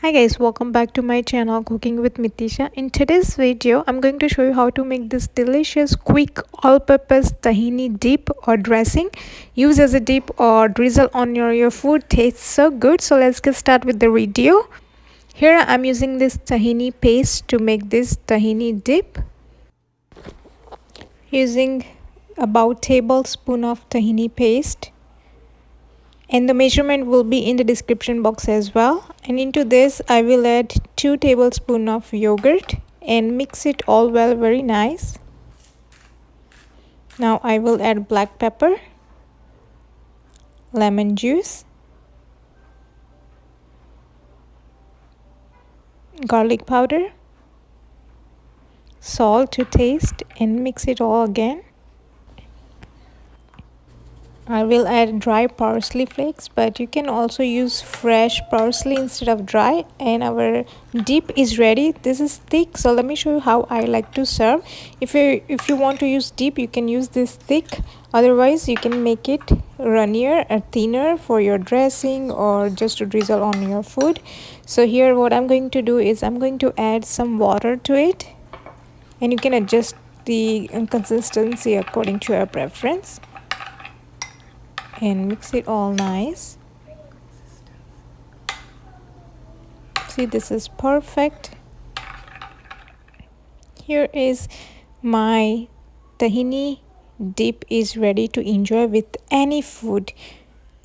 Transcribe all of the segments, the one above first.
Hi guys, welcome back to my channel Cooking with Mitisha. In today's video, I'm going to show you how to make this delicious quick all-purpose tahini dip or dressing. Use as a dip or drizzle on your food. Tastes so good. So let's get started with the video. Here I'm using this tahini paste to make this tahini dip. Using about tablespoon of tahini paste. And the measurement will be in the description box as well. And into this I will add 2 tablespoons of yogurt and mix it all well, very nice. Now I will add black pepper, lemon juice, garlic powder, salt to taste, and mix it all again. I will add dry parsley flakes, but you can also use fresh parsley instead of dry. And our dip is ready. This is thick, so let me show you how I like to serve. If you want to use dip, you can use this thick. Otherwise you can make it runnier or thinner for your dressing or just to drizzle on your food. So here what I'm going to do is I'm going to add some water to it, and you can adjust the consistency according to your preference. And mix it all nice. See, this is perfect. Here is my tahini dip is ready to enjoy with any food.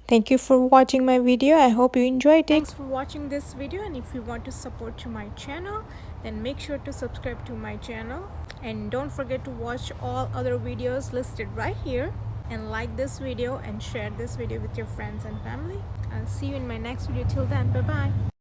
Thank you for watching my video. I hope you enjoyed it. Thanks for watching this video, and if you want to support to my channel, then make sure to subscribe to my channel, and don't forget to watch all other videos listed right here. And like this video and share this video with your friends and family. I'll see you in my next video. Till then, bye bye.